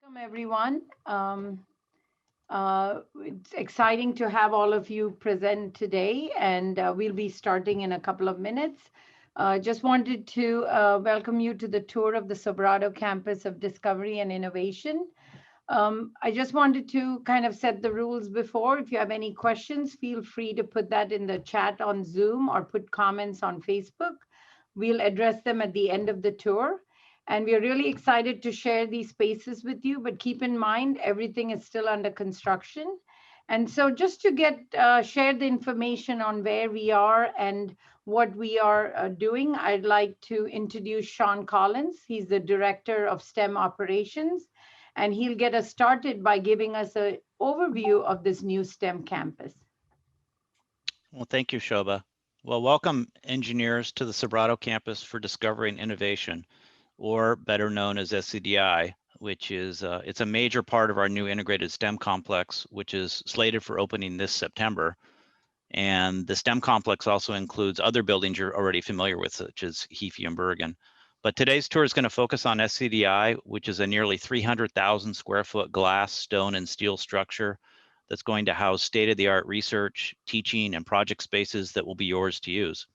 Welcome, everyone. It's exciting to have all of you present today, and we'll be starting in a couple of minutes. Just wanted to welcome you to the tour of the Sobrato Campus of Discovery and Innovation. I just wanted to kind of set the rules before. If you have any questions, feel free to put that in the chat on Zoom or put comments on Facebook. We'll address them at the end of the tour. And we're really excited to share these spaces with you, but keep in mind, everything is still under construction. And so just to get share the information on where we are and what we are doing, I'd like to introduce Sean Collins. He's the Director of STEM Operations, and he'll get us started by giving us an overview of this new STEM campus. Well, thank you, Shoba. Well, welcome engineers to the Sobrato Campus for Discovery and Innovation, or better known as SCDI, which is it's a major part of our new integrated STEM complex, which is slated for opening this September. And the STEM complex also includes other buildings you're already familiar with, such as Heafy and Bergen. But today's tour is going to focus on SCDI, which is a nearly 300,000 square foot glass, stone, and steel structure that's going to house state-of-the-art research, teaching, and project spaces that will be yours to use.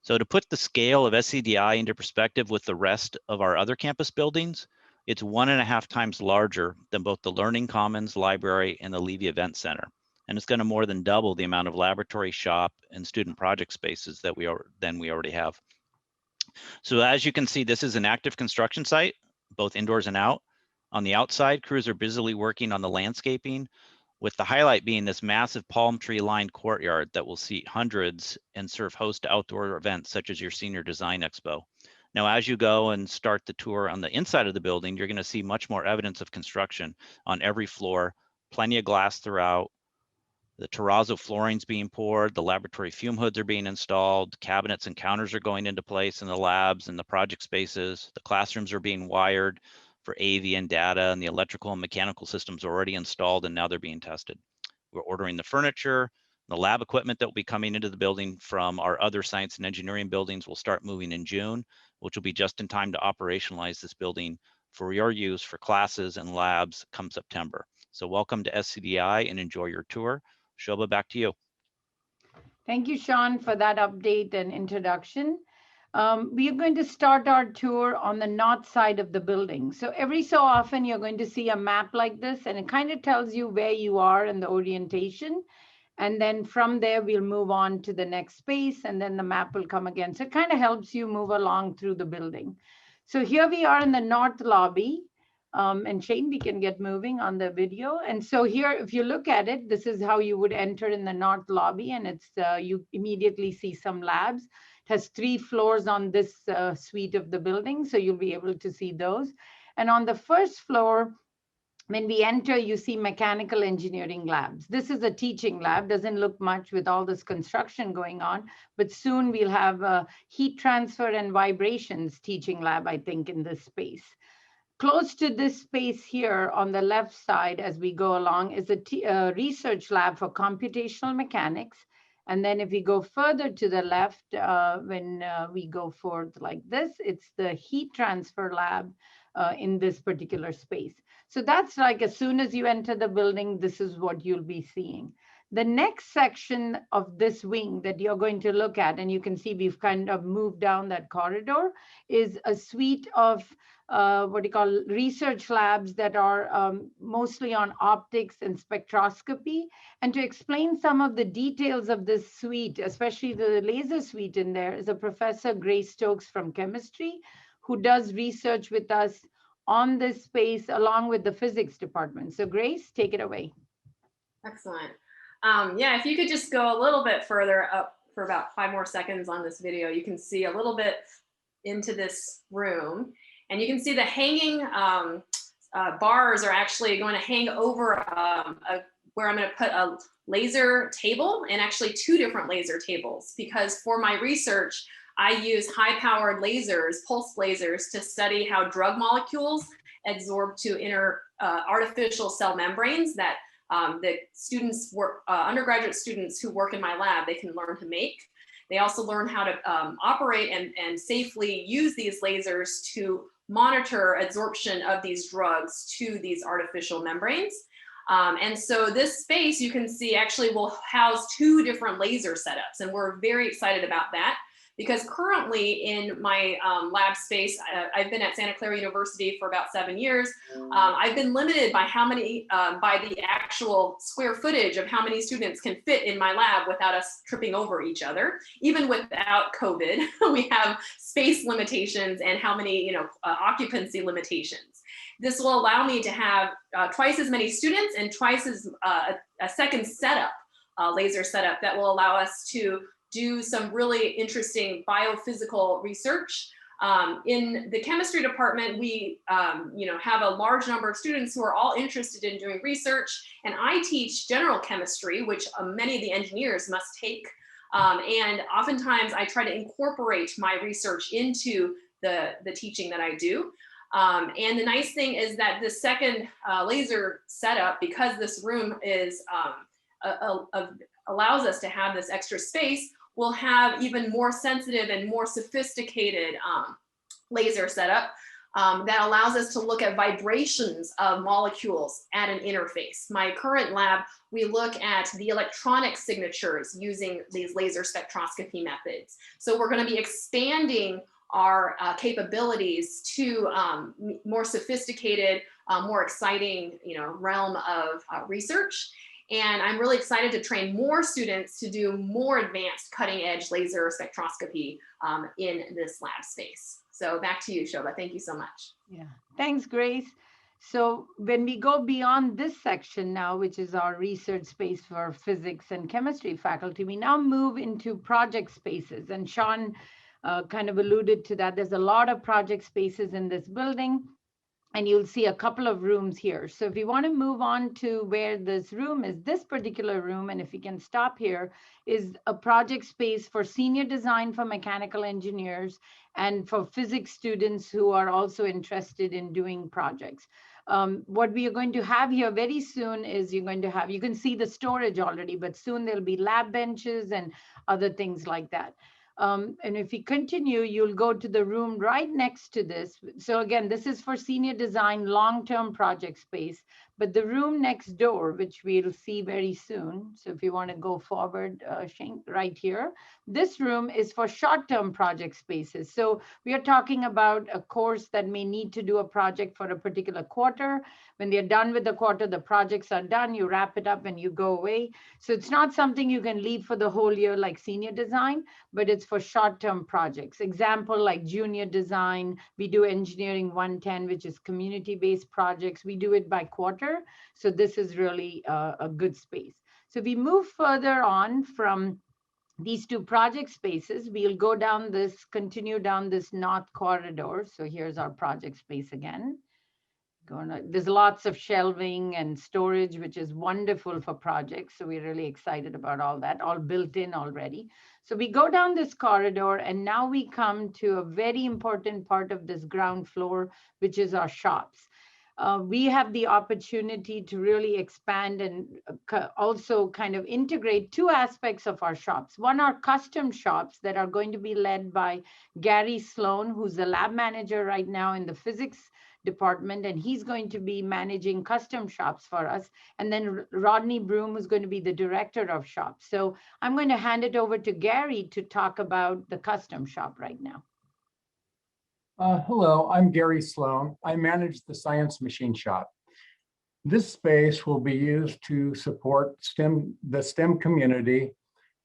So to put the scale of SCDI into perspective with the rest of our other campus buildings, it's 1.5 times larger than both the Learning Commons, Library, and the Levy Event Center. And it's going to more than double the amount of laboratory, shop, and student project spaces that we already have. So as you can see, this is an active construction site, both indoors and out. On the outside, crews are busily working on the landscaping, with the highlight being this massive palm tree lined courtyard that will seat hundreds and serve host to outdoor events such as your Senior Design Expo. Now, as you go and start the tour on the inside of the building, you're going to see much more evidence of construction on every floor, plenty of glass throughout. The terrazzo flooring's being poured, the laboratory fume hoods are being installed, cabinets and counters are going into place in the labs and the project spaces. The classrooms are being wired for AV and data, and the electrical and mechanical systems are already installed and now they're being tested. We're ordering the furniture, the lab equipment that will be coming into the building from our other science and engineering buildings will start moving in June, which will be just in time to operationalize this building for your use for classes and labs come September. So welcome to SCDI and enjoy your tour. Shoba, back to you. Thank you, Sean, for that update and introduction. We are going to start our tour on the north side of the building. So every so often, you're going to see a map like this, and it kind of tells you where you are in the orientation. And then from there, we'll move on to the next space, and then the map will come again. So it kind of helps you move along through the building. So here we are in the north lobby. And Shane, we can get moving on the video. And so here, if you look at it, this is how you would enter in the north lobby, and it's you immediately see some labs. It has 3 floors on this suite of the building, so you'll be able to see those. And on the first floor, when we enter, you see mechanical engineering labs. This is a teaching lab, doesn't look much with all this construction going on, but soon we'll have a heat transfer and vibrations teaching lab, I think, in this space. Close to this space here on the left side as we go along is a research lab for computational mechanics. And then if we go further to the left, when we go forward like this, it's the heat transfer lab in this particular space. So that's like as soon as you enter the building, this is what you'll be seeing. The next section of this wing that you're going to look at, and you can see we've kind of moved down that corridor, is a suite of what you call research labs that are mostly on optics and spectroscopy. And to explain some of the details of this suite, especially the laser suite in there, is a Professor Grace Stokes from chemistry, who does research with us on this space along with the physics department. So Grace, take it away. Excellent. Yeah, if you could just go a little bit further up for about 5 more seconds on this video, you can see a little bit into this room. And you can see the hanging bars are actually going to hang over where I'm going to put a laser table, and actually 2 different laser tables, because for my research, I use high-powered lasers, pulse lasers, to study how drug molecules adsorb to inner artificial cell membranes that the students work, undergraduate students who work in my lab, they can learn to make. They also learn how to operate and safely use these lasers to monitor absorption of these drugs to these artificial membranes. And so this space, you can see, actually will house 2 different laser setups. And we're very excited about that, because currently in my lab space, I've been at Santa Clara University for about 7 years. I've been limited by how many, by the actual square footage of how many students can fit in my lab without us tripping over each other. Even without COVID, we have space limitations and how many, occupancy limitations. This will allow me to have twice as many students and twice as a second setup, laser setup, that will allow us to do some really interesting biophysical research. In the chemistry department, we have a large number of students who are all interested in doing research, and I teach general chemistry, which many of the engineers must take. And oftentimes I try to incorporate my research into the teaching that I do. And the nice thing is that the second laser setup, because this room is allows us to have this extra space, we'll have even more sensitive and more sophisticated laser setup that allows us to look at vibrations of molecules at an interface. My current lab, we look at the electronic signatures using these laser spectroscopy methods. So we're going to be expanding our capabilities to more sophisticated, more exciting, realm of research. And I'm really excited to train more students to do more advanced cutting edge laser spectroscopy in this lab space. So back to you, Shoba. Thank you so much. Yeah, thanks, Grace. So when we go beyond this section now, which is our research space for physics and chemistry faculty, we now move into project spaces. And Sean kind of alluded to that. There's a lot of project spaces in this building, and you'll see a couple of rooms here. So if you want to move on to where this room is, this particular room, and if we can stop here, is a project space for senior design for mechanical engineers and for physics students who are also interested in doing projects. What we are going to have here very soon is you're going to have, you can see the storage already, but soon there'll be lab benches and other things like that. And if we continue, you'll go to the room right next to this. So again, this is for senior design long-term project space, but the room next door, which we'll see very soon. So if you want to go forward, Shane, right here, this room is for short-term project spaces. So we are talking about a course that may need to do a project for a particular quarter. When they're done with the quarter, the projects are done, you wrap it up and you go away. So it's not something you can leave for the whole year like senior design, but it's for short-term projects. Example, like junior design, we do engineering 110, which is community-based projects. We do it by quarter. So this is really a good space. So if we move further on from these 2 project spaces, we'll go down this, continue down this north corridor. So here's our project space again. There's lots of shelving and storage, which is wonderful for projects. So we're really excited about all that, all built in already. So we go down this corridor, and now we come to a very important part of this ground floor, which is our shops. We have the opportunity to really expand and also kind of integrate 2 aspects of our shops. One are custom shops that are going to be led by Gary Sloan, who's the lab manager right now in the physics department, and he's going to be managing custom shops for us. And then Rodney Broome, who's going to be the director of shops. So I'm going to hand it over to Gary to talk about the custom shop right now. Hello, I'm Gary Sloan. I manage the Science Machine Shop. This space will be used to support the STEM community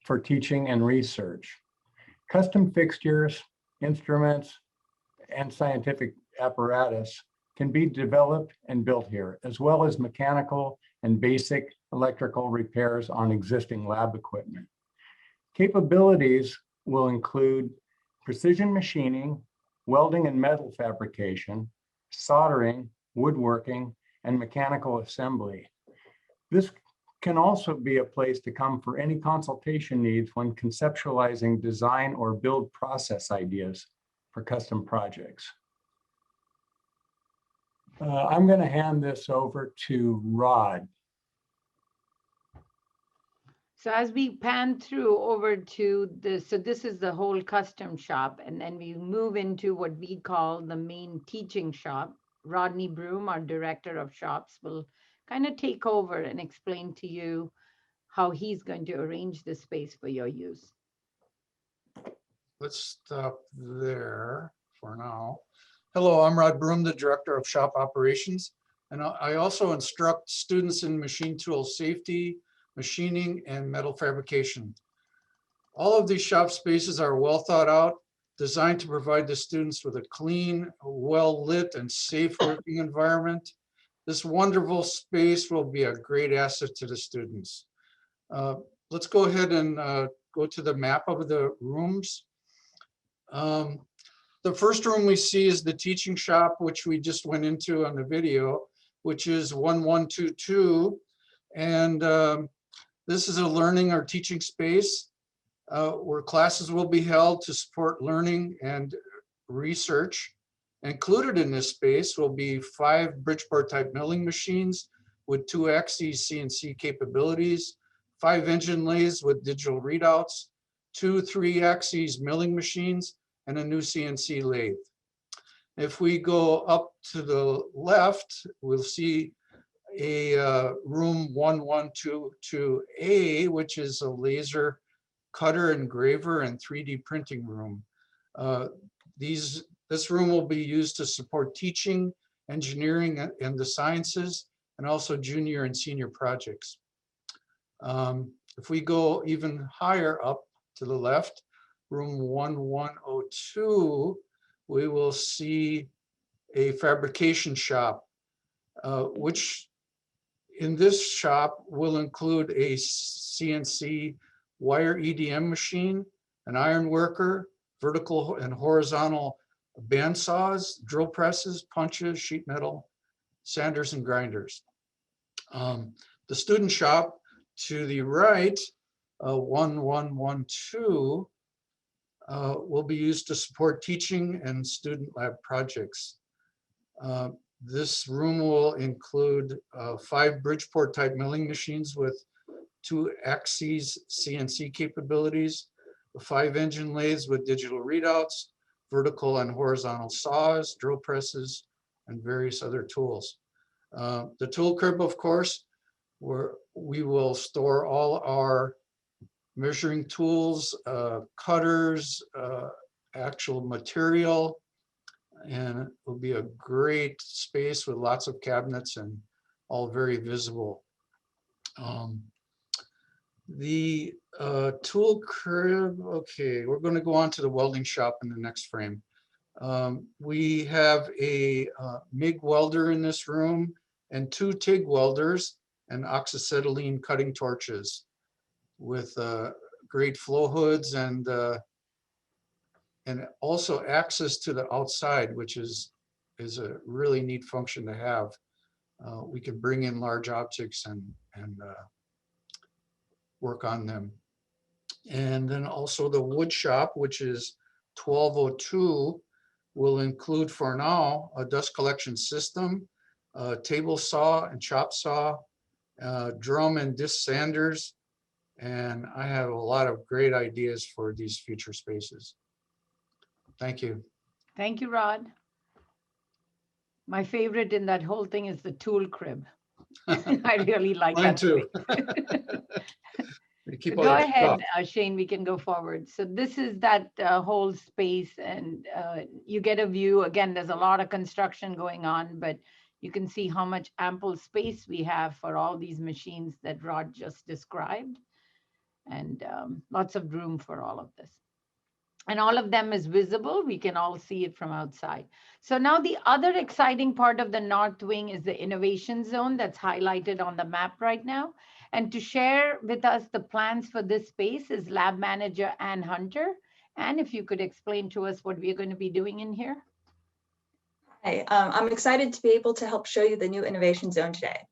for teaching and research. Custom fixtures, instruments, and scientific apparatus can be developed and built here, as well as mechanical and basic electrical repairs on existing lab equipment. Capabilities will include precision machining, welding and metal fabrication, soldering, woodworking, and mechanical assembly. This can also be a place to come for any consultation needs when conceptualizing design or build process ideas for custom projects. I'm going to hand this over to Rod. So as we pan through over to this, so this is the whole custom shop, and then we move into what we call the main teaching shop. Rodney Broome, our director of shops, will kind of take over and explain to you how he's going to arrange the space for your use. Let's stop there for now. Hello, I'm Rod Broome, the Director of Shop Operations, and I also instruct students in machine tool safety, machining, and metal fabrication. All of these shop spaces are well thought out, designed to provide the students with a clean, well-lit, and safe working environment. This wonderful space will be a great asset to the students. Let's go ahead and go to the map of the rooms. The first room we see is the teaching shop, which we just went into on the video, which is 1122. And this is a learning or teaching space where classes will be held to support learning and research. Included in this space will be 5 Bridgeport type milling machines with 2 axes CNC capabilities, 5 engine lathes with digital readouts, 2 3-axis milling machines, and a new CNC lathe. If we go up to the left, we'll see a room 1122A, which is a laser cutter, engraver, and 3D printing room. This room will be used to support teaching, engineering, and the sciences, and also junior and senior projects. If we go even higher up to the left, room 1102, we will see a fabrication shop, which in this shop will include a CNC wire EDM machine, an iron worker, vertical and horizontal band saws, drill presses, punches, sheet metal, sanders, and grinders. The student shop to the right, 1112, will be used to support teaching and student lab projects. This room will include 5 Bridgeport type milling machines with 2 axes CNC capabilities, 5 engine lathes with digital readouts, vertical and horizontal saws, drill presses, and various other tools. The tool crib, of course, where we will store all our measuring tools, cutters, actual material, and it will be a great space with lots of cabinets and all very visible. The tool crib, okay, we're going to go on to the welding shop in the next frame. We have a MIG welder in this room and 2 TIG welders and oxyacetylene cutting torches with great flow hoods and also access to the outside, which is a really neat function to have. We can bring in large objects and work on them. And then also the wood shop, which is 1202, will include for now a dust collection system, a table saw and chop saw, drum and disc sanders, and I have a lot of great ideas for these future spaces. Thank you. Thank you, Rod. My favorite in that whole thing is the tool crib. I really like Mine that. too. Go ahead, Shane, we can go forward. So this is that whole space, and you get a view. Again, there's a lot of construction going on, but you can see how much ample space we have for all these machines that Rod just described, and lots of room for all of this. And all of them is visible. We can all see it from outside. So now the other exciting part of the North Wing is the innovation zone that's highlighted on the map right now. And to share with us the plans for this space is Lab Manager Ann Hunter. Ann, if you could explain to us what we're going to be doing in here. Hi, I'm excited to be able to help show you the new innovation zone today.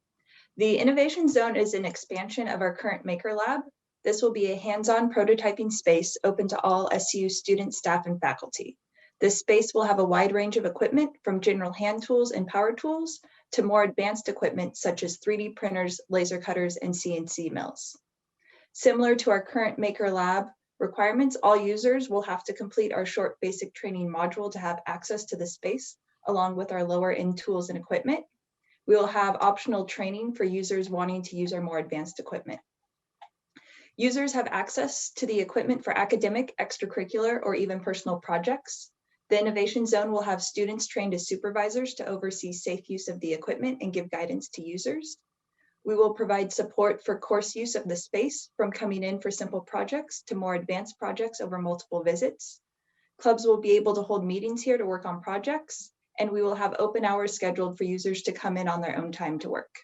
The innovation zone is an expansion of our current Maker Lab. This will be a hands-on prototyping space open to all SCU students, staff, and faculty. This space will have a wide range of equipment from general hand tools and power tools to more advanced equipment such as 3D printers, laser cutters, and CNC mills. Similar to our current Maker Lab requirements, all users will have to complete our short basic training module to have access to the space, along with our lower end tools and equipment. We will have optional training for users wanting to use our more advanced equipment. Users have access to the equipment for academic, extracurricular, or even personal projects. The Innovation Zone will have students trained as supervisors to oversee safe use of the equipment and give guidance to users. We will provide support for course use of the space, from coming in for simple projects to more advanced projects over multiple visits. Clubs will be able to hold meetings here to work on projects, and we will have open hours scheduled for users to come in on their own time to work.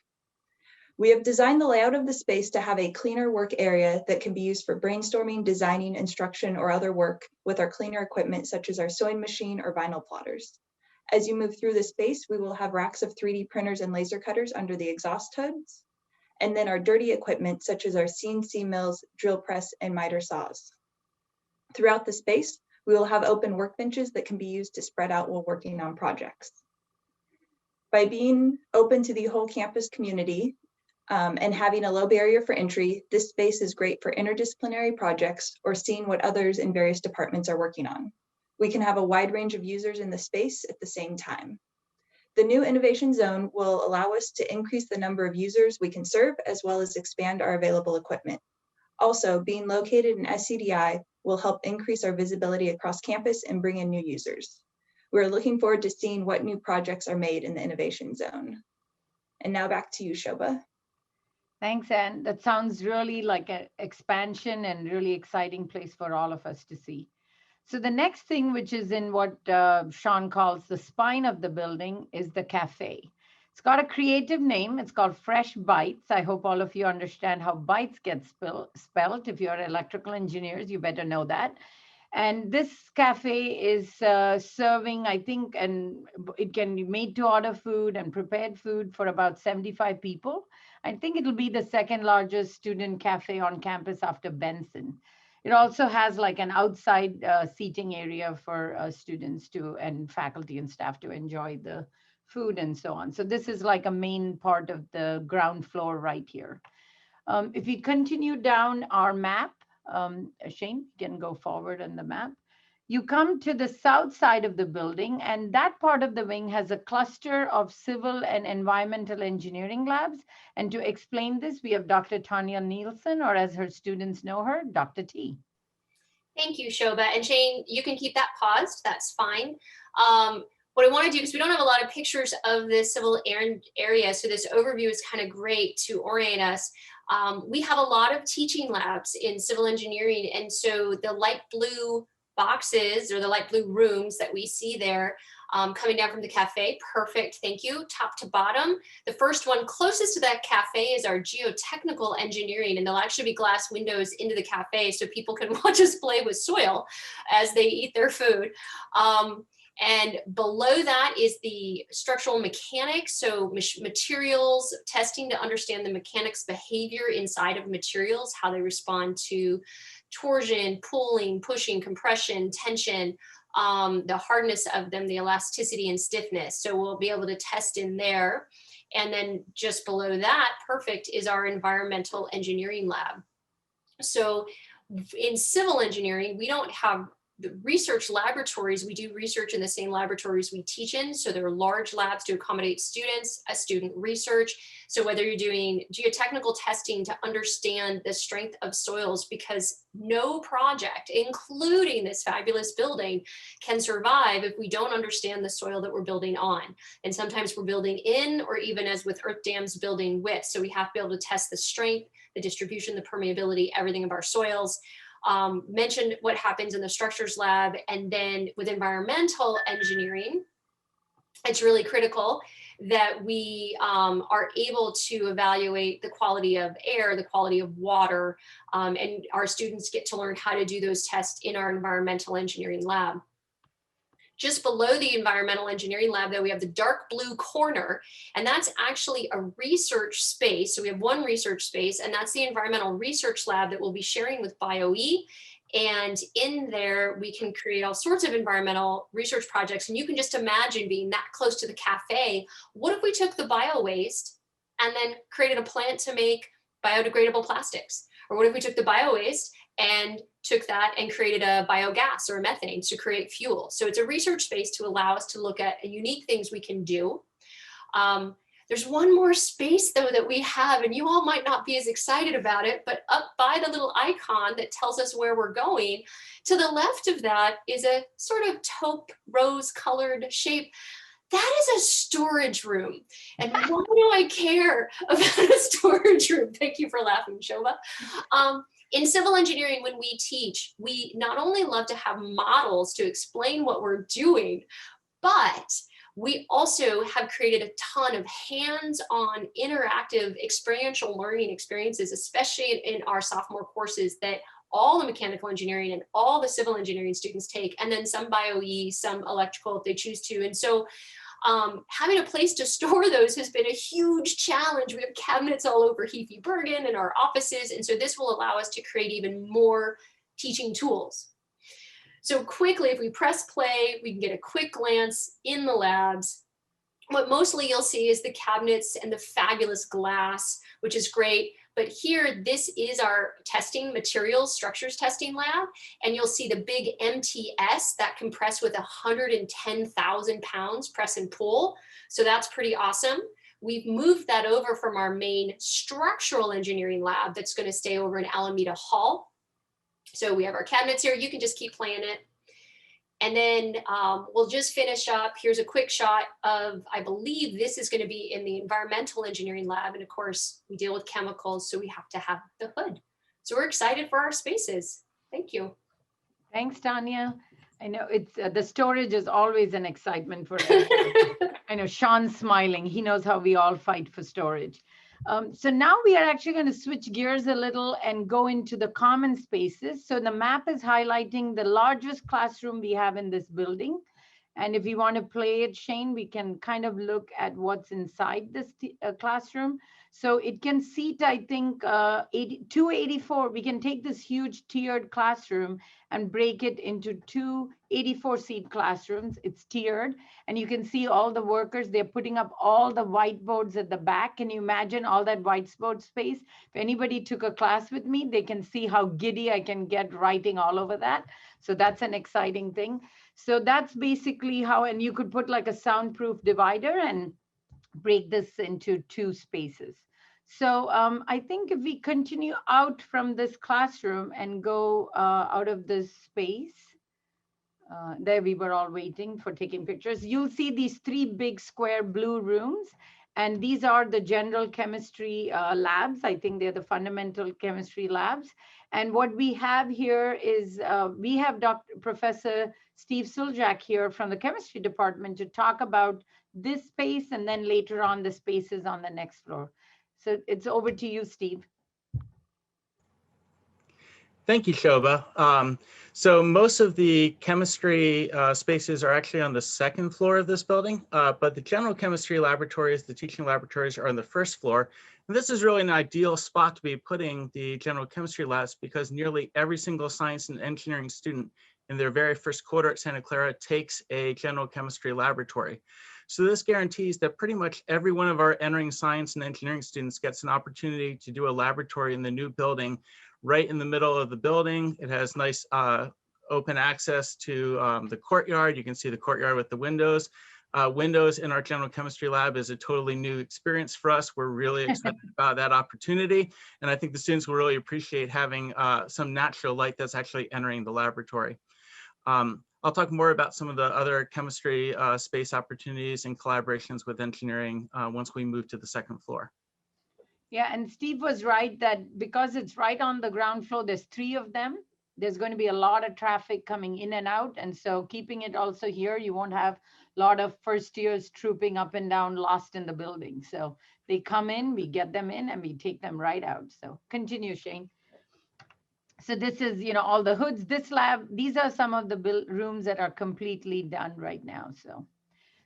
We have designed the layout of the space to have a cleaner work area that can be used for brainstorming, designing, instruction, or other work with our cleaner equipment, such as our sewing machine or vinyl plotters. As you move through the space, we will have racks of 3D printers and laser cutters under the exhaust hoods, and then our dirty equipment, such as our CNC mills, drill press, and miter saws. Throughout the space, we will have open workbenches that can be used to spread out while working on projects. By being open to the whole campus community, and having a low barrier for entry, this space is great for interdisciplinary projects or seeing what others in various departments are working on. We can have a wide range of users in the space at the same time. The new Innovation Zone will allow us to increase the number of users we can serve, as well as expand our available equipment. Also, being located in SCDI will help increase our visibility across campus and bring in new users. We're looking forward to seeing what new projects are made in the Innovation Zone. And now back to you, Shoba. Thanks, Anne. That sounds really like an expansion and really exciting place for all of us to see. So the next thing, which is in what Sean calls the spine of the building, is the cafe. It's got a creative name. It's called Fresh Bites. I hope all of you understand how bites get spelled. If you're electrical engineers, you better know that. And this cafe is serving, I think, and it can be made to order food and prepared food for about 75 people. I think it'll be the second largest student cafe on campus after Benson. It also has like an outside seating area for students to and faculty and staff to enjoy the food and so on. So this is like a main part of the ground floor right here. If we continue down our map, Shane, you can go forward on the map. You come to the south side of the building, and that part of the wing has a cluster of civil and environmental engineering labs. And to explain this, we have Dr. Tonya Nilsson, or as her students know her, Dr. T. Thank you, Shoba. And Shane, you can keep that paused. That's fine. What I want to do, because we don't have a lot of pictures of this civil area, so this overview is kind of great to orient us. We have a lot of teaching labs in civil engineering, and so the light blue boxes or the light blue rooms that we see there coming down from the cafe, perfect, thank you, top to bottom. The first one closest to that cafe is our geotechnical engineering, and there'll actually be glass windows into the cafe so people can watch us play with soil as they eat their food. And below that is the structural mechanics, so materials, testing to understand the mechanics behavior inside of materials, how they respond to torsion, pulling, pushing, compression, tension, the hardness of them, the elasticity and stiffness. So we'll be able to test in there. And then just below that, perfect, is our environmental engineering lab. So in civil engineering, we don't have the research laboratories. We do research in the same laboratories we teach in. So there are large labs to accommodate students, student research. So whether you're doing geotechnical testing to understand the strength of soils, because no project, including this fabulous building, can survive if we don't understand the soil that we're building on. And sometimes we're building in, or even as with earth dams, building with. So we have to be able to test the strength, the distribution, the permeability, everything of our soils. Mentioned what happens in the structures lab, and then with environmental engineering, it's really critical that we are able to evaluate the quality of air, the quality of water, and our students get to learn how to do those tests in our environmental engineering lab. Just below the environmental engineering lab, though, we have the dark blue corner, and that's actually a research space. So we have one research space, and that's the environmental research lab that we'll be sharing with BioE. And in there, we can create all sorts of environmental research projects. And you can just imagine being that close to the cafe. What if we took the bio waste and then created a plant to make biodegradable plastics? Or what if we took the bio waste and took that and created a biogas or a methane to create fuel? So it's a research space to allow us to look at unique things we can do. There's one more space though that we have, and you all might not be as excited about it, but up by the little icon that tells us where we're going, to the left of that is a sort of taupe rose colored shape. That is a storage room. And why do I care about a storage room? Thank you for laughing, Shoba. In civil engineering, when we teach, we not only love to have models to explain what we're doing, but we also have created a ton of hands-on, interactive, experiential learning experiences, especially in our sophomore courses that all the mechanical engineering and all the civil engineering students take, and then some bio-E, some electrical if they choose to. And so having a place to store those has been a huge challenge. We have cabinets all over Heafy Bergen in our offices. And so this will allow us to create even more teaching tools. So quickly, if we press play, we can get a quick glance in the labs. What mostly you'll see is the cabinets and the fabulous glass, which is great. But here, this is our testing materials structures testing lab. And you'll see the big MTS that can press with 110,000 pounds press and pull. So that's pretty awesome. We've moved that over from our main structural engineering lab that's going to stay over in Alameda Hall. So we have our cabinets here. You can just keep playing it. And then we'll just finish up. Here's a quick shot of, I believe this is going to be in the environmental engineering lab. And of course, we deal with chemicals, so we have to have the hood. So we're excited for our spaces. Thank you. Thanks, Tonya. I know it's the storage is always an excitement for everyone. I know Sean's smiling. He knows how we all fight for storage. So now we are actually going to switch gears a little and go into the common spaces. So the map is highlighting the largest classroom we have in this building. And if you want to play it, Shane, we can kind of look at what's inside this classroom. So it can seat, I think, 284. We can take this huge tiered classroom and break it into 2 84-seat classrooms. It's tiered. And you can see all the workers. They're putting up all the whiteboards at the back. Can you imagine all that whiteboard space? If anybody took a class with me, they can see how giddy I can get writing all over that. So that's an exciting thing. So that's basically how, and you could put like a soundproof divider and break this into 2 spaces. So I think if we continue out from this classroom and go out of this space, there we were all waiting for taking pictures. You'll see these 3 big square blue rooms. And these are the general chemistry labs. I think they're the fundamental chemistry labs. And what we have here is we have Professor Steve Suljak here from the chemistry department to talk about this space and then later on the spaces on the next floor. So it's over to you, Steve. Thank you, Shoba. So most of the chemistry spaces are actually on the 2nd floor of this building, but the general chemistry laboratories, the teaching laboratories are on the 1st floor. And this is really an ideal spot to be putting the general chemistry labs because nearly every single science and engineering student in their very first quarter at Santa Clara takes a general chemistry laboratory. So this guarantees that pretty much every one of our entering science and engineering students gets an opportunity to do a laboratory in the new building right in the middle of the building. It has nice open access to the courtyard. You can see the courtyard with the windows. Windows in our general chemistry lab is a totally new experience for us. We're really excited about that opportunity. And I think the students will really appreciate having some natural light that's actually entering the laboratory. I'll talk more about some of the other chemistry space opportunities and collaborations with engineering once we move to the 2nd floor. Yeah, and Steve was right that because it's right on the ground floor, there's 3 of them. There's going to be a lot of traffic coming in and out. And so keeping it also here, you won't have a lot of first years trooping up and down lost in the building. So they come in, we get them in, and we take them right out. So continue, Shane. So this is, you know, all the hoods, this lab, these are some of the rooms that are completely done right now.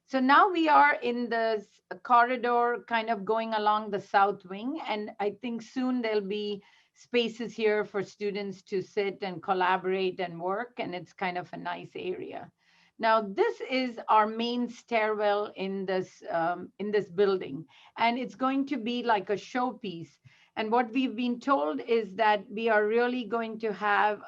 So now we are in the corridor kind of going along the south wing. And I think soon there'll be spaces here for students to sit and collaborate and work. And it's kind of a nice area. Now, this is our main stairwell in this building. And it's going to be like a showpiece. And what we've been told is that we are really going to have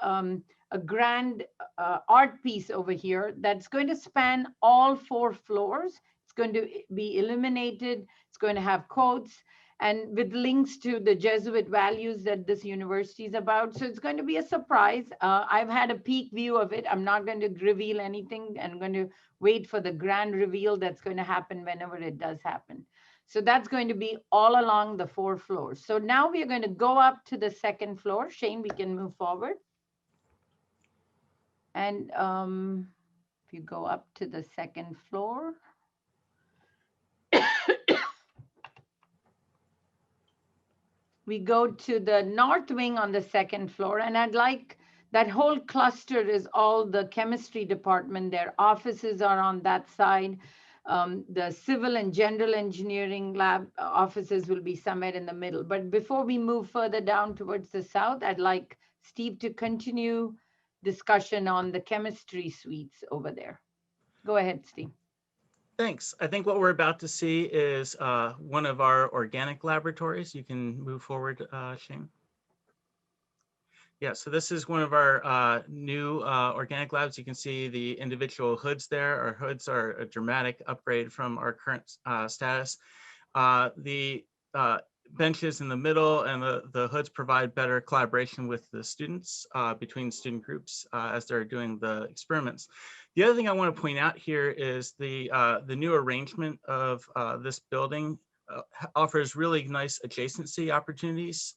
a grand art piece over here that's going to span all 4 floors. It's going to be illuminated. It's going to have quotes and with links to the Jesuit values that this university is about. So it's going to be a surprise. I've had a peek view of it. I'm not going to reveal anything. I'm going to wait for the grand reveal that's going to happen whenever it does happen. So that's going to be all along the 4 floors. So now we are going to go up to the 2nd floor. Shane, we can move forward. And if you go up to the 2nd floor, we go to the north wing on the 2nd floor. And I'd like, that whole cluster is all the chemistry department. Their offices are on that side. The civil and general engineering lab offices will be somewhere in the middle. But before we move further down towards the south, I'd like Steve to continue discussion on the chemistry suites over there. Go ahead, Steve. Thanks. I think what we're about to see is one of our organic laboratories. You can move forward, Shane. Yeah, so this is one of our new organic labs. You can see the individual hoods there. Our hoods are a dramatic upgrade from our current status. The benches in the middle and the hoods provide better collaboration with the students between student groups as they're doing the experiments. The other thing I want to point out here is the new arrangement of this building offers really nice adjacency opportunities.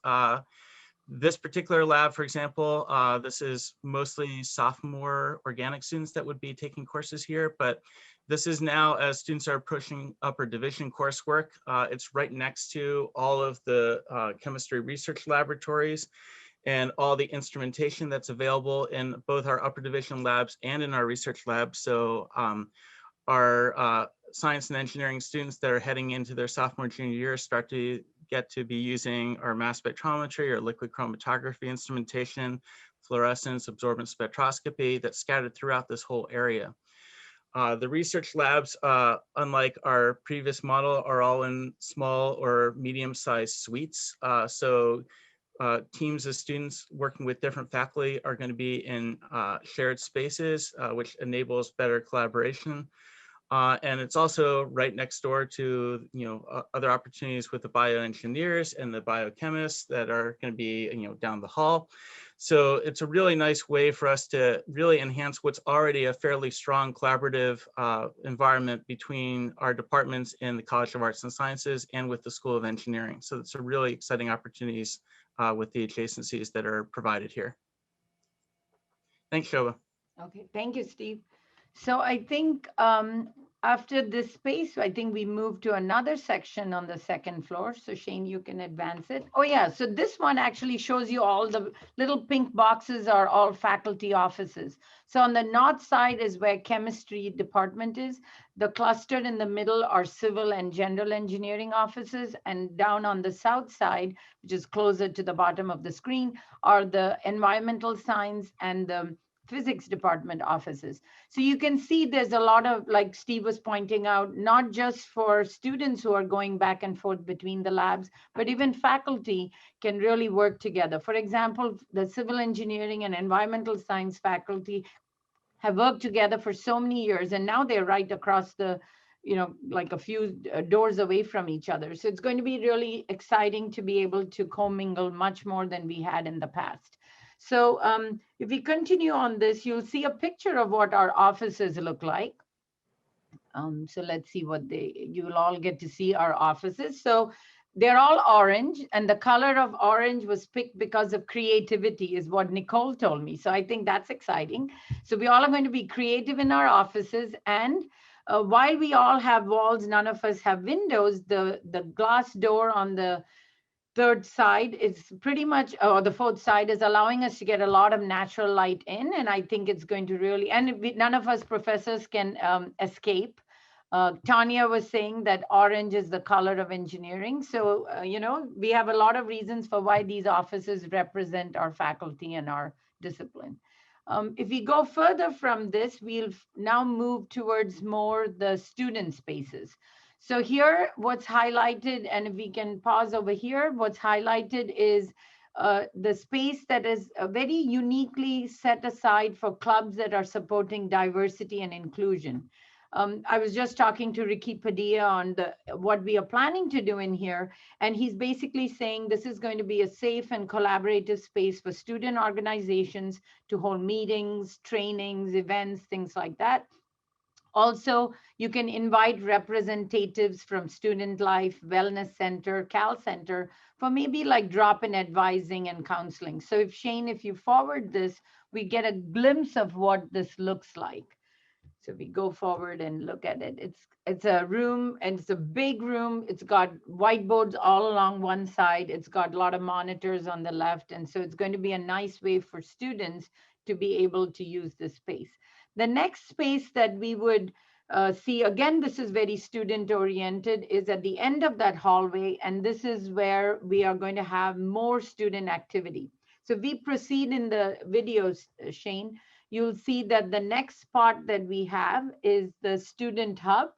This particular lab, for example, this is mostly sophomore organic students that would be taking courses here, but this is now, as students are approaching upper division coursework, it's right next to all of the chemistry research laboratories and all the instrumentation that's available in both our upper division labs and in our research labs. So our science and engineering students that are heading into their sophomore, junior year start to get to be using our mass spectrometry or liquid chromatography instrumentation, fluorescence, absorbance spectroscopy that's scattered throughout this whole area. The research labs, unlike our previous model, are all in small or medium-sized suites. So teams of students working with different faculty are going to be in shared spaces, which enables better collaboration. And it's also right next door to other opportunities with the bioengineers and the biochemists that are going to be down the hall. So it's a really nice way for us to really enhance what's already a fairly strong collaborative environment between our departments in the College of Arts and Sciences and with the School of Engineering. So it's a really exciting opportunities with the adjacencies that are provided here. Thanks, Shoba. Okay, thank you, Steve. So I think after this space, I think we move to another section on the 2nd floor. So Shane, you can advance it. Oh yeah, so this one actually shows you all the little pink boxes are all faculty offices. So on the north side is where chemistry department is. The clustered in the middle are civil and general engineering offices. And down on the south side, which is closer to the bottom of the screen, are the environmental science and the physics department offices. So you can see there's a lot of, like Steve was pointing out, not just for students who are going back and forth between the labs, but even faculty can really work together. For example, the civil engineering and environmental science faculty have worked together for so many years, and now they're right across the, like a few doors away from each other. So it's going to be really exciting to be able to commingle much more than we had in the past. So if we continue on this, you'll see a picture of what our offices look like. So let's see what you'll all get to see our offices. So they're all orange, and the color of orange was picked because of creativity, is what Nicole told me. So I think that's exciting. So we all are going to be creative in our offices, and while we all have walls, none of us have windows. The glass door on the 3rd side is pretty much, or the 4th side is allowing us to get a lot of natural light in. And I think it's going to really, and none of us professors can escape. Tonya was saying that orange is the color of engineering. So, we have a lot of reasons for why these offices represent our faculty and our discipline. If we go further from this, we'll now move towards more the student spaces. So here, what's highlighted, and if we can pause over here, what's highlighted is the space that is very uniquely set aside for clubs that are supporting diversity and inclusion. I was just talking to Ricky Padilla on what we are planning to do in here, and he's basically saying this is going to be a safe and collaborative space for student organizations to hold meetings, trainings, events, things like that. Also, you can invite representatives from Student Life, Wellness Center, Cal Center for maybe like drop-in advising and counseling. So if Shane, if you forward this, we get a glimpse of what this looks like. So we go forward and look at it. It's a room, and it's a big room. It's got whiteboards all along one side. It's got a lot of monitors on the left. And so it's going to be a nice way for students to be able to use this space. The next space that we would see, again, this is very student oriented, is at the end of that hallway. And this is where we are going to have more student activity. So if we proceed in the videos, Shane, you'll see that the next part that we have is the student hub.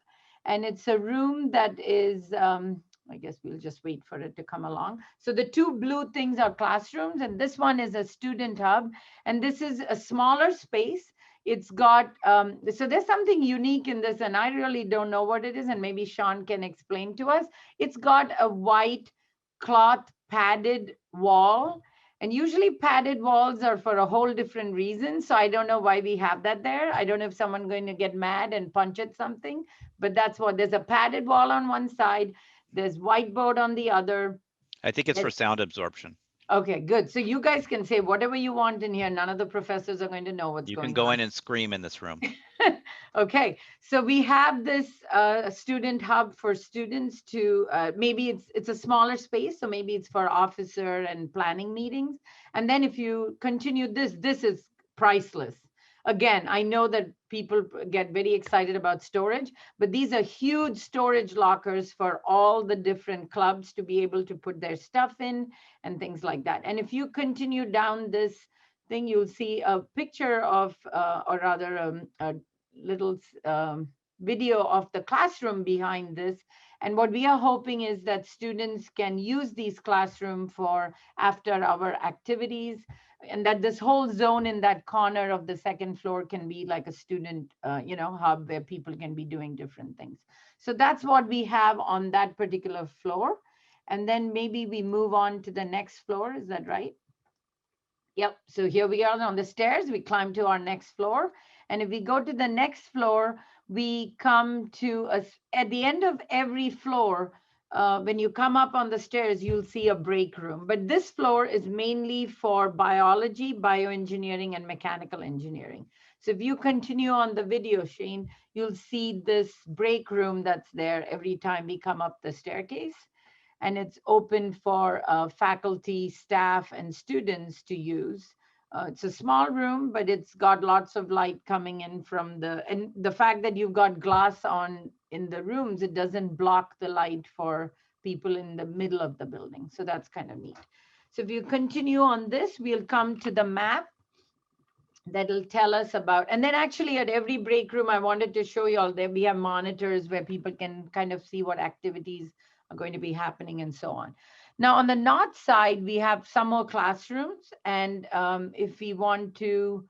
And it's a room that is, I guess we'll just wait for it to come along. So the two blue things are classrooms, and this one is a student hub. And this is a smaller space. It's got, so there's something unique in this, and I really don't know what it is, and maybe Sean can explain to us. It's got a white cloth padded wall. And usually padded walls are for a whole different reason. So I don't know why we have that there. I don't know if someone's going to get mad and punch at something, but that's what, there's a padded wall on one side. There's whiteboard on the other. I think it's for sound absorption. Okay, good. So you guys can say whatever you want in here. None of the professors are going to know what's going on. You can go in and scream in this room. Okay, so we have this student hub for students to, maybe it's a smaller space, so maybe it's for officer and planning meetings. And then if you continue this is priceless. Again, I know that people get very excited about storage, but these are huge storage lockers for all the different clubs to be able to put their stuff in and things like that. And if you continue down this thing, you'll see a picture of, or rather a little video of the classroom behind this. And what we are hoping is that students can use these classroom for after hour activities, and that this whole zone in that corner of the second floor can be like a student, hub where people can be doing different things. So that's what we have on that particular floor. And then maybe we move on to the next floor. Is that right? Yep. So here we are on the stairs. We climb to our next floor. And if we go to the next floor, we come to at the end of every floor, when you come up on the stairs, you'll see a break room. But this floor is mainly for biology, bioengineering, and mechanical engineering. So if you continue on the video, Shane, you'll see this break room that's there every time we come up the staircase. And it's open for faculty, staff, and students to use. It's a small room, but it's got lots of light coming in from and the fact that you've got glass on in the rooms, it doesn't block the light for people in the middle of the building. So that's kind of neat. So if you continue on this, we'll come to the map that'll tell us about, and then actually at every break room, I wanted to show you all there, we have monitors where people can kind of see what activities are going to be happening and so on. Now on the north side, we have some more classrooms. And if we want to,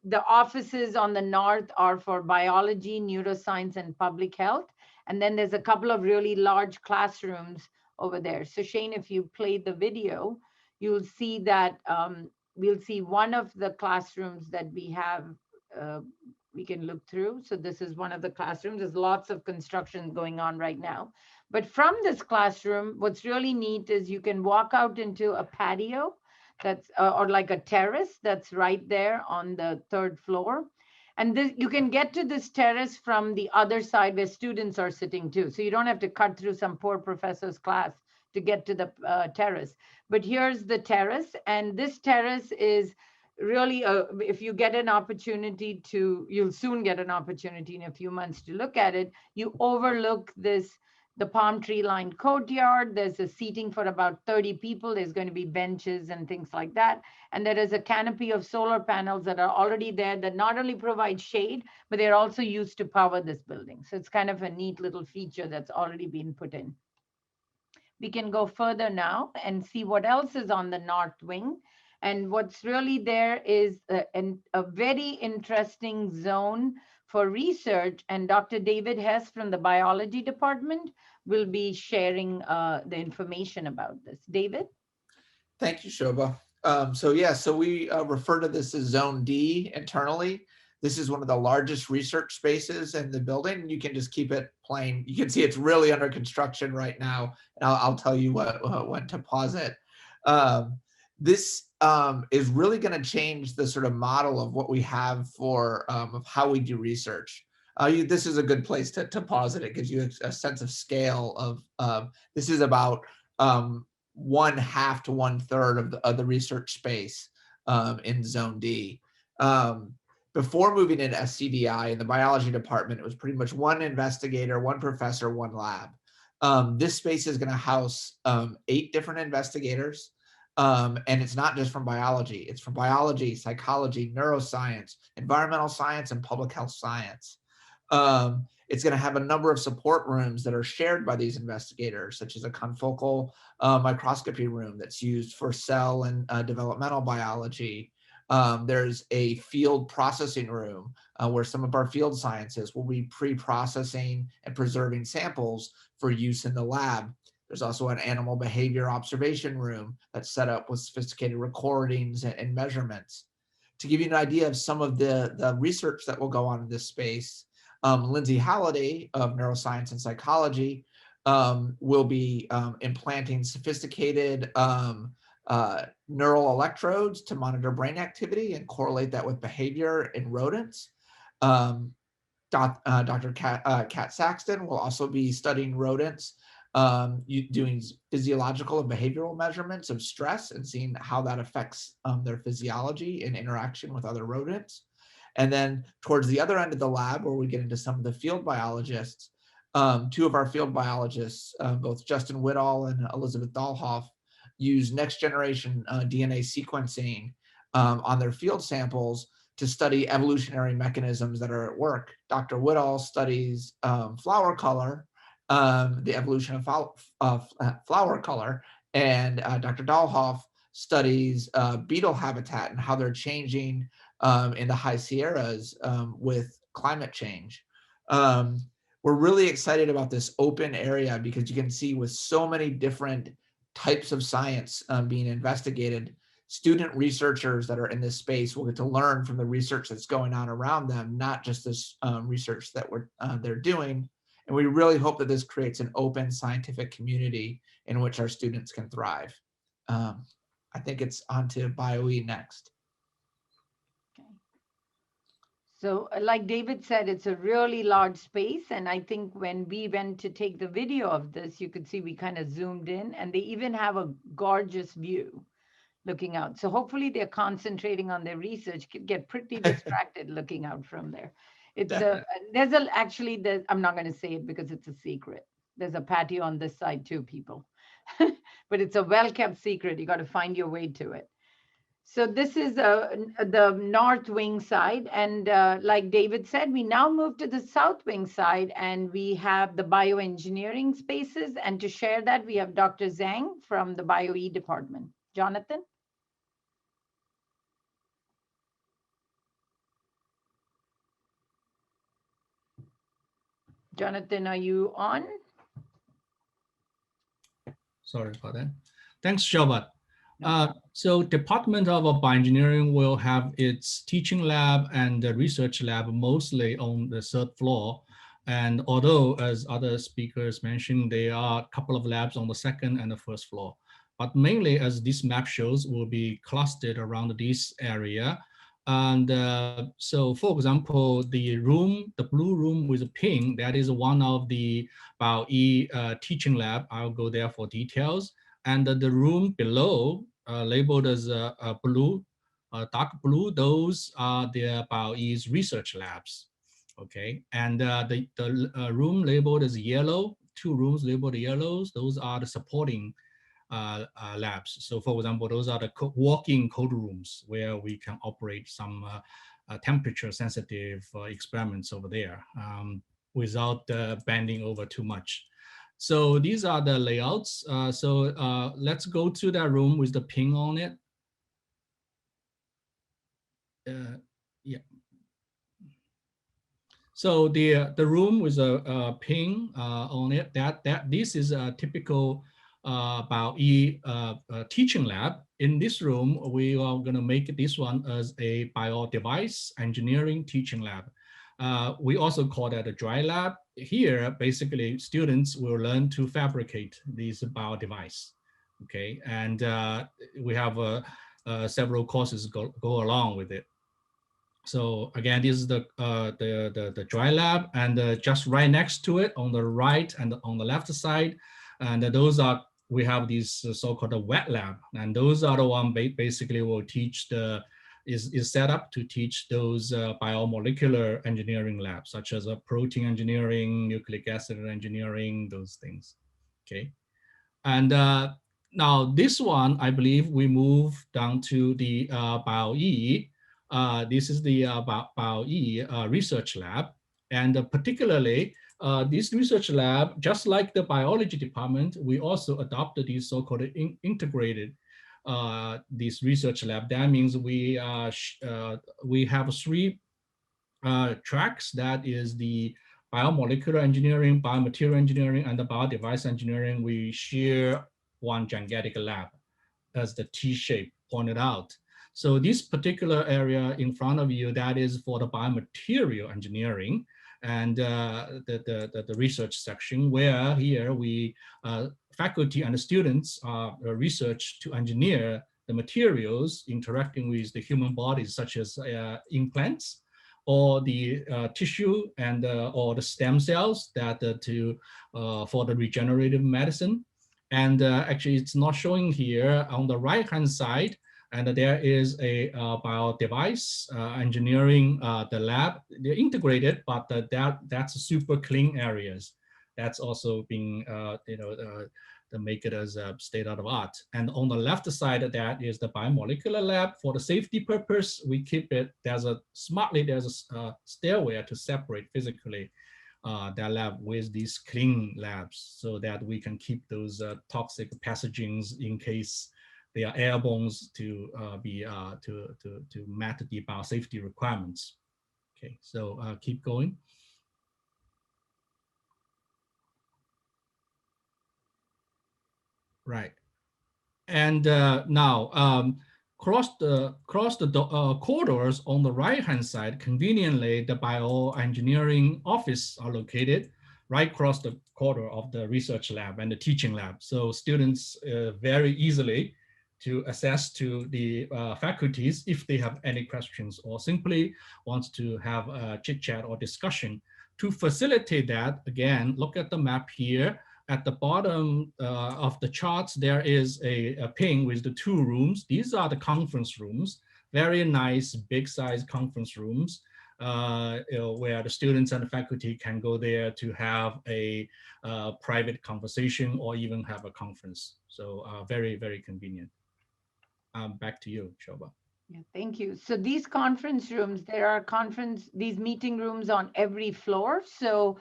the offices on the north are for biology, neuroscience, and public health. And then there's a couple of really large classrooms over there. So Shane, if you play the video, you'll see that we'll see one of the classrooms that we have, we can look through. So this is one of the classrooms. There's lots of construction going on right now. But from this classroom, what's really neat is you can walk out into a patio that's, or like a terrace that's right there on the third floor. And this, you can get to this terrace from the other side where students are sitting too. So you don't have to cut through some poor professor's class to get to the terrace. But here's the terrace. And this terrace is really, if you get an opportunity to, you'll soon get an opportunity in a few months to look at it, you overlook this the palm tree lined courtyard. There's a seating for about 30 people. There's going to be benches and things like that. And there is a canopy of solar panels that are already there that not only provide shade, but they're also used to power this building. So it's kind of a neat little feature that's already been put in. We can go further now and see what else is on the north wing. And what's really there is a very interesting zone for research, and Dr. David Hess from the biology department will be sharing the information about this. David? Thank you, Shoba. So we refer to this as Zone D internally. This is one of the largest research spaces in the building. You can just keep it plain. You can see it's really under construction right now, and I'll tell you when to pause it. This is really going to change the sort of model of what we have for of how we do research. This is a good place to pause it. It gives you a sense of scale of this is about 1/2 to 1/3 of the research space in Zone D. Before moving into SCDI in the biology department, it was pretty much one investigator, one professor, one lab. This space is going to house 8 different investigators. And it's not just from biology, it's from biology, psychology, neuroscience, environmental science, and public health science. It's going to have a number of support rooms that are shared by these investigators, such as a confocal microscopy room that's used for cell and developmental biology. There's a field processing room where some of our field scientists will be pre-processing and preserving samples for use in the lab. There's also an animal behavior observation room that's set up with sophisticated recordings and measurements. To give you an idea of some of the research that will go on in this space, Lindsay Halliday of neuroscience and psychology will be implanting sophisticated neural electrodes to monitor brain activity and correlate that with behavior in rodents. Dr. Kat Saxton will also be studying rodents, doing physiological and behavioral measurements of stress and seeing how that affects their physiology in interaction with other rodents. And then towards the other end of the lab, where we get into some of the field biologists, 2 of our field biologists, both Justin Whittall and Elizabeth Dahlhoff, use next generation DNA sequencing on their field samples to study evolutionary mechanisms that are at work. Dr. Whittall studies flower color, the evolution of flower color, and Dr. Dahlhoff studies beetle habitat and how they're changing in the high Sierras with climate change. We're really excited about this open area because you can see with so many different types of science being investigated, student researchers that are in this space will get to learn from the research that's going on around them, not just this research that they're doing. And we really hope that this creates an open scientific community in which our students can thrive. I think it's on to BioE next. So like David said, it's a really large space. And I think when we went to take the video of this, you could see we kind of zoomed in, and they even have a gorgeous view looking out. So hopefully they're concentrating on their research, could get pretty distracted looking out from there. It's I'm not going to say it because it's a secret. There's a patio on this side too, people. But it's a well-kept secret. You got to find your way to it. So this is the north wing side. And like David said, we now move to the south wing side, and we have the bioengineering spaces. And to share that, we have Dr. Zhang from the BioE department. Jonathan? Jonathan, are you on? Sorry about that. Thanks, Shoba. So Department of Bioengineering will have its teaching lab and the research lab mostly on the 3rd floor. And although, as other speakers mentioned, there are a couple of labs on the 2nd and the 1st floor. But mainly, as this map shows, will be clustered around this area. And so, for example, the blue room with a pink, that is one of the BioE teaching lab. I'll go there for details. And the room below, labeled as blue, dark blue, those are the BioE's research labs. Okay, and the room labeled as yellow two rooms labeled yellows, those are the supporting labs. So for example, those are the walk-in cold rooms where we can operate some temperature sensitive experiments over there without bending over too much. So these are the layouts. Let's go to that room with the ping on it. Yeah. So the room with a ping on it, this is a typical Bio-E teaching lab. In this room, we are going to make this one as a bio-device engineering teaching lab. We also call that a dry lab. Here, basically, students will learn to fabricate these bio-device. Okay, and we have several courses go along with it. So again, this is the dry lab, and just right next to it on the right and on the left side, and those are, we have these so-called wet lab, and those are the one basically will teach is set up to teach those biomolecular engineering labs, such as protein engineering, nucleic acid engineering, those things. Okay, and now this one, I believe we move down to the Bio-E. This is the Bio-E research lab, and particularly this research lab, just like the biology department, we also adopted these so-called integrated this research lab. That means we have three tracks. That is the biomolecular engineering, biomaterial engineering, and the biodevice engineering. We share one gigantic lab, as the T shape pointed out. So this particular area in front of you, that is for the biomaterial engineering and the research section, where here we faculty and the students research to engineer the materials interacting with the human bodies, such as implants or the tissue and or the stem cells that for the regenerative medicine. And actually, it's not showing here on the right-hand side. And there is a bio-device engineering, the lab. They're integrated, but that's super clean areas. That's also being, to make it as a state of the art. And on the left side of that is the biomolecular lab. For the safety purpose, we keep it, there's a stairway to separate physically that lab with these clean labs, so that we can keep those toxic pathogens in case they are airborne to meet the biosafety requirements. Okay, so keep going. Right, and now across the corridors on the right-hand side, conveniently, the bioengineering office are located right across the corridor of the research lab and the teaching lab. So students very easily to access to the faculties if they have any questions or simply wants to have a chit chat or discussion. To facilitate that, again, look at the map here. At the bottom of the charts, there is a ping with the two rooms. These are the conference rooms, very nice, big size conference rooms where the students and the faculty can go there to have a private conversation or even have a conference. So very, very convenient. Back to you, Shoba. Yeah, thank you. So these conference rooms, there are these meeting rooms on every floor. So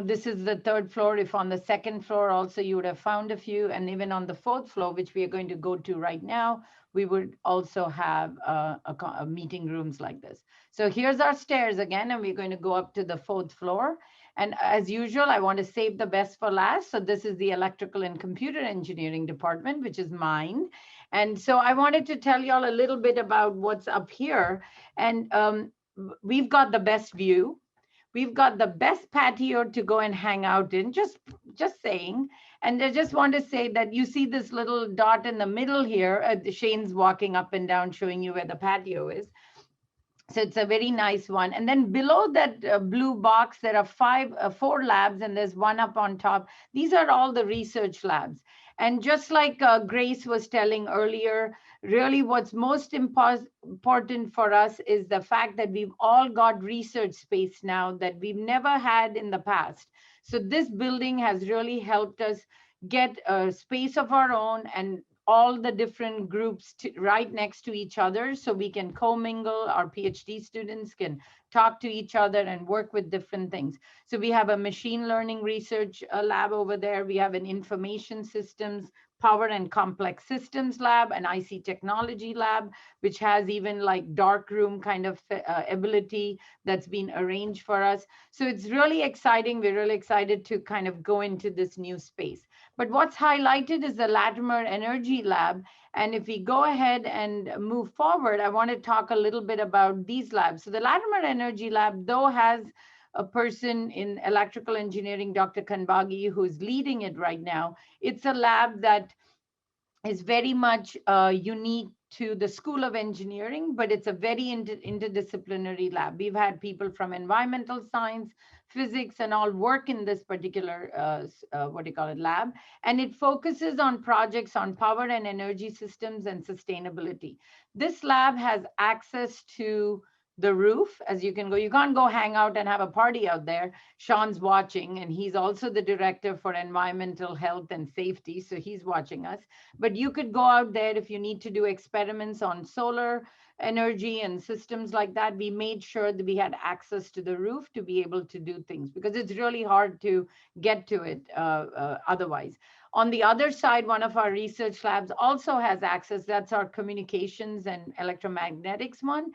this is the third floor. If on the second floor also, you would have found a few. And even on the fourth floor, which we are going to go to right now, we would also have meeting rooms like this. So here's our stairs again, and we're going to go up to the fourth floor. And as usual, I want to save the best for last. So this is the electrical and computer engineering department, which is mine. And so I wanted to tell you all a little bit about what's up here. And we've got the best view. We've got the best patio to go and hang out in, just saying. And I just want to say that you see this little dot in the middle here. Shane's walking up and down, showing you where the patio is. So it's a very nice one. And then below that blue box, there are 4 labs, and there's one up on top. These are all the research labs. And just like Grace was telling earlier, really what's most important for us is the fact that we've all got research space now that we've never had in the past. So this building has really helped us get a space of our own and all the different groups right next to each other, so we can commingle. Our PhD students can talk to each other and work with different things. So we have a machine learning research lab over there. We have an information systems, power and complex systems lab, an IC technology lab, which has even like dark room kind of ability that's been arranged for us. So it's really exciting. We're really excited to kind of go into this new space. But what's highlighted is the Latimer Energy Lab. And if we go ahead and move forward, I want to talk a little bit about these labs. So the Latimer Energy Lab, though, has a person in electrical engineering, Dr. Kanbagi, who's leading it right now. It's a lab that is very much unique to the School of Engineering, but it's a very interdisciplinary lab. We've had people from environmental science, physics, and all work in this particular, lab. And it focuses on projects on power and energy systems and sustainability. This lab has access to the roof, as you can go. You can't go hang out and have a party out there. Sean's watching, and he's also the director for environmental health and safety, so he's watching us. But you could go out there if you need to do experiments on solar energy and systems like that. We made sure that we had access to the roof to be able to do things, because it's really hard to get to it otherwise. On the other side, one of our research labs also has access. That's our communications and electromagnetics one.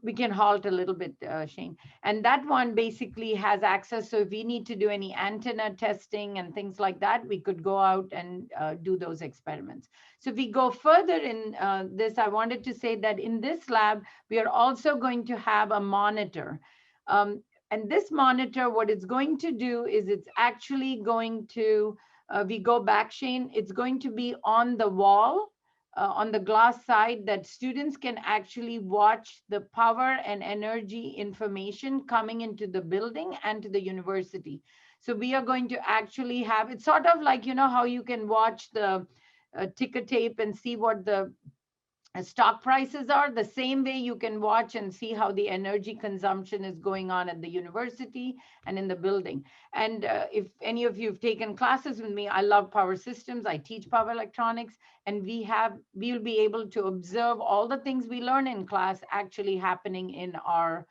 We can halt a little bit, Shane. And that one basically has access. So if we need to do any antenna testing and things like that, we could go out and do those experiments. So if we go further in this, I wanted to say that in this lab, we are also going to have a monitor. And this monitor, what it's going to do is it's actually going to, we go back, Shane, it's going to be on the wall, on the glass side, that students can actually watch the power and energy information coming into the building and to the university. So we are going to actually have, it's sort of like, you know, how you can watch the ticker tape and see what the stock prices are. The same way you can watch and see how the energy consumption is going on at the university and in the building. And if any of you have taken classes with me, I love power systems. I teach power electronics, and we'll be able to observe all the things we learn in class actually happening in our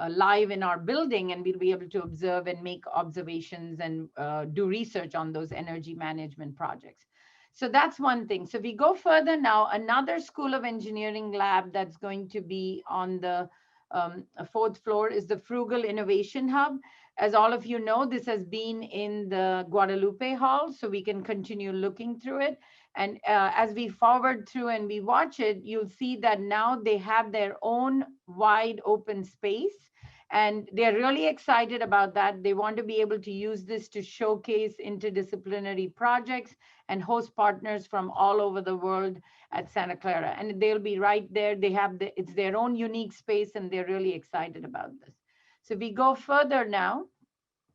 live in our building, and we'll be able to observe and make observations and do research on those energy management projects. So that's one thing. So if we go further now, another School of Engineering lab that's going to be on the 4th floor is the Frugal Innovation Hub. As all of you know, this has been in the Guadalupe Hall, so we can continue looking through it. And as we forward through and we watch it, you'll see that now they have their own wide open space. And they're really excited about that. They want to be able to use this to showcase interdisciplinary projects and host partners from all over the world at Santa Clara. And they'll be right there. They have it's their own unique space, and they're really excited about this. So we go further now.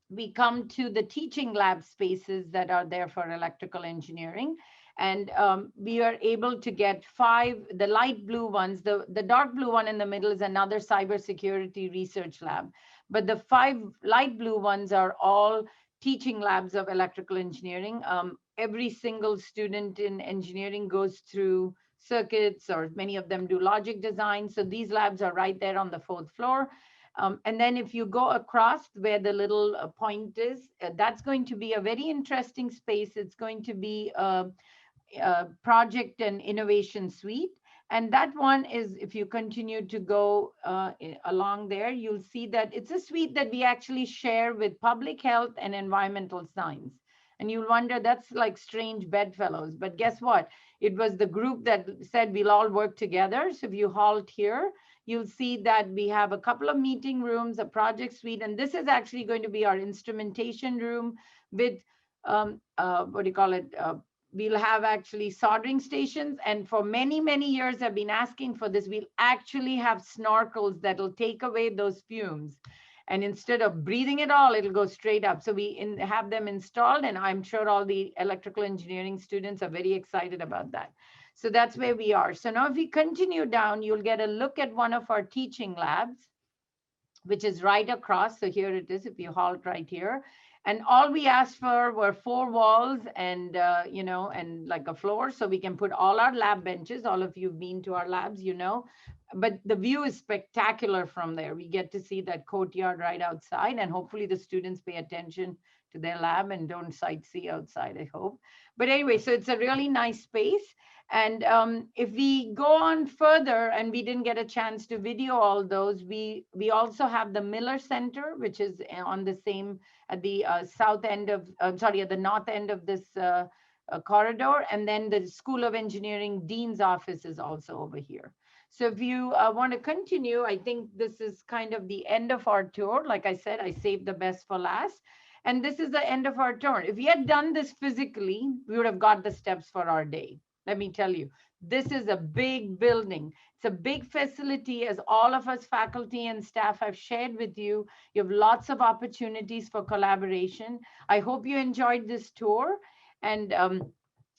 We come to the teaching lab spaces that are there for electrical engineering. And we are able to get 5, the light blue ones, the dark blue one in the middle is another cybersecurity research lab. But the 5 light blue ones are all teaching labs of electrical engineering. Every single student in engineering goes through circuits, or many of them do logic design. So these labs are right there on the 4th floor. And then if you go across where the little point is, that's going to be a very interesting space. It's going to be a project and innovation suite. And that one is, if you continue to go along there, you'll see that it's a suite that we actually share with public health and environmental science. And you'll wonder, that's like strange bedfellows. But guess what? It was the group that said we'll all work together. So if you halt here, you'll see that we have a couple of meeting rooms, a project suite, and this is actually going to be our instrumentation room with, we'll have actually soldering stations. And for many, many years, I've been asking for this. We'll actually have snorkels that'll take away those fumes. And instead of breathing it all, it'll go straight up. So we have them installed, and I'm sure all the electrical engineering students are very excited about that. So that's where we are. So now if we continue down, you'll get a look at one of our teaching labs, which is right across. So here it is, if you halt right here. And all we asked for were 4 walls and, and like a floor, so we can put all our lab benches. All of you have been to our labs, but the view is spectacular from there. We get to see that courtyard right outside, and hopefully the students pay attention to their lab and don't sightsee outside, I hope. But anyway, so it's a really nice space. And if we go on further, and we didn't get a chance to video all those, we also have the Miller Center, which is on the same, at the south end of, at the north end of this corridor. And then the School of Engineering Dean's office is also over here. So if you want to continue, I think this is kind of the end of our tour. Like I said, I saved the best for last. And this is the end of our tour. If we had done this physically, we would have got the steps for our day. Let me tell you, this is a big building. It's a big facility, as all of us faculty and staff have shared with you. You have lots of opportunities for collaboration. I hope you enjoyed this tour, and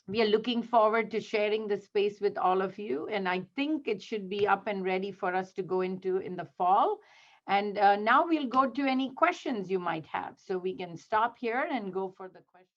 we are looking forward to sharing the space with all of you. And I think it should be up and ready for us to go into in the fall. And now we'll go to any questions you might have. So we can stop here and go for the questions.